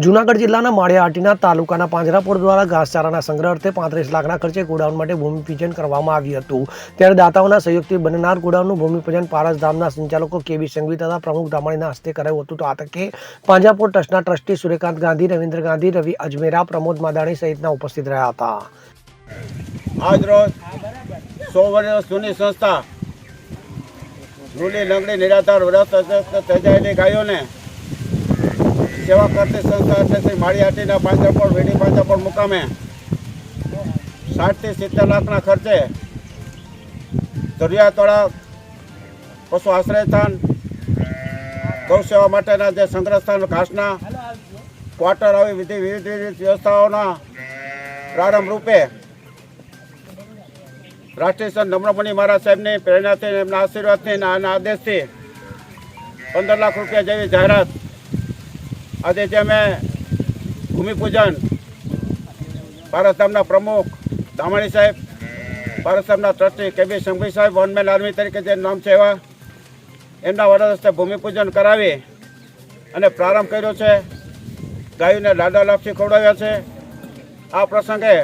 જૂનાગઢ જિલ્લાના માળિયાહાટીના તાલુકાના પાંજરાપોળ દ્વારા ઘાસચારાના સંગ્રહ અર્થે 35 લાખના ખર્ચે ગોડાઉન માટે ભૂમિપૂજન કરવામાં આવ્યું હતું। ત્યારે દાતાઓના સહયોગથી બનનાર ગોડાઉનનું ભૂમિપૂજન પારસધામના સંચાલકો કેબી સંઘવી તથા પ્રમુખ ધામાણીના હસ્તે કરાયું હતું। તો આ તકે પાંજરાપોળ ટ્રસ્ટના ટ્રસ્ટી સૂર્યકાંત ગાંધી, રવિન્દ્ર ગાંધી, રવિ અજમેરા, પ્રમોદ માદાણી સહિતના ઉપસ્થિત રહ્યા હતા। આજ રોજ 100 વર્ષ જૂની સંસ્થા રૂલી લંગડી નિરાધાર વ્રત તેજાયેલી ગાયોને સેવા કરતી સંસ્થા એટલે શ્રી માળિયાહાટીના પાંજરાપોળ વેડી પાંજરાપોળ મુકામે 60 થી 70 લાખના ખર્ચે દરિયાતળા, પશુ આશ્રયસ્થાન, ગૌ સેવા માટેના જે સંગ્રહ સ્થાન, ઘાસના ક્વાર્ટર આવી વિવિધ વ્યવસ્થાઓના પ્રારંભ રૂપે રાષ્ટ્રીય સંત નમ્રમુનિ મહારાજ સાહેબની પ્રેરણાથી, એમના આશીર્વાદથી અને આદેશથી 15 લાખ રૂપિયા જેવી જાહેરાત આજે જે અમે ભૂમિપૂજન પારસધામના પ્રમુખ ધામાણી સાહેબ, પારસધામના ટ્રસ્ટી કેબી સંઘવી સાહેબ, વન મેન આર્મી તરીકે જે નામ છે એવા એમના વડા હસ્તે ભૂમિપૂજન કરાવી અને પ્રારંભ કર્યો છે। ગાયોને લાડા લાપસી ખવડાવ્યા છે। આ પ્રસંગે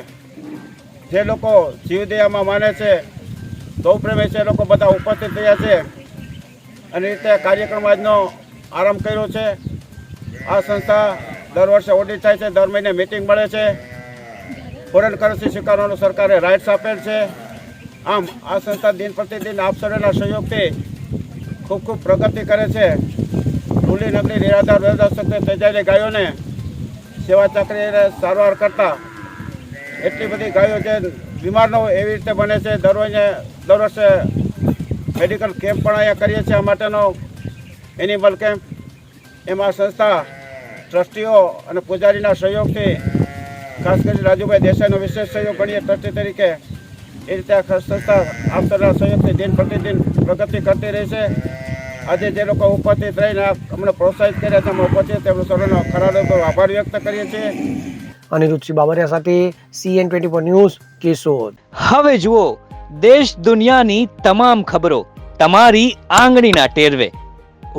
જે લોકો જીવદયામાં માને છે, ગૌપ્રેમી છે, એ લોકો બધા ઉપસ્થિત થયા છે અને રીતે કાર્યક્રમ આજનો આરંભ કર્યો છે। આ સંસ્થા દર વર્ષે ઓડિટ થાય છે, દર મહિને મિટિંગ મળે છે, ફોરેન કરન્સી સ્વીકારવાનું સરકારે રાઇટ્સ આપેલ છે। આમ આ સંસ્થા દિન પ્રતિદિન આપ સર્વેના સહયોગથી ખૂબ પ્રગતિ કરે છે। રૂલી નગરી નિરાધાર વેદાશક્તિ તેજાયેલી ગાયોને સેવા ચાકરીને સારવાર કરતા એટલી બધી ગાયો જે બીમાર ન હોય એવી રીતે બને છે। દર વર્ષે મેડિકલ કેમ્પ પણ અહીંયા કરીએ છીએ, આ માટેનો એનિમલ કેમ્પ। એમાં સંસ્થા ટ્રસ્ટીઓ અને પૂજારીના સહયોગથી, ખાસ કરી રાજુભાઈ દેસાઈનો વિશેષ સહયોગ ગણીએ ટ્રસ્ટી તરીકે, એ રીતે આ સંસ્થા આપસરના સહયોગથી દિન પ્રતિદિન પ્રગતિ કરતી રહી છે। આજે જે લોકો ઉપસ્થિત રહીને અમને પ્રોત્સાહિત કર્યા છે, અમે ઉપસ્થિત તેમનો સર્વનો ખરા આભાર વ્યક્ત કરીએ છીએ। અનિરુદ્ધસિંહ બાબરિયા સાથે CN24 ન્યૂઝ, કેશોદ। હવે જુઓ દેશ દુનિયાની તમામ ખબરો તમારી આંગળીના ટેરવે।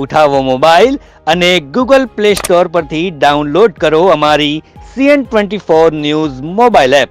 ઉઠાવો મોબાઈલ અને Google Play Store પરથી ડાઉનલોડ કરો અમારી CN24 ન્યૂઝ મોબાઈલ એપ।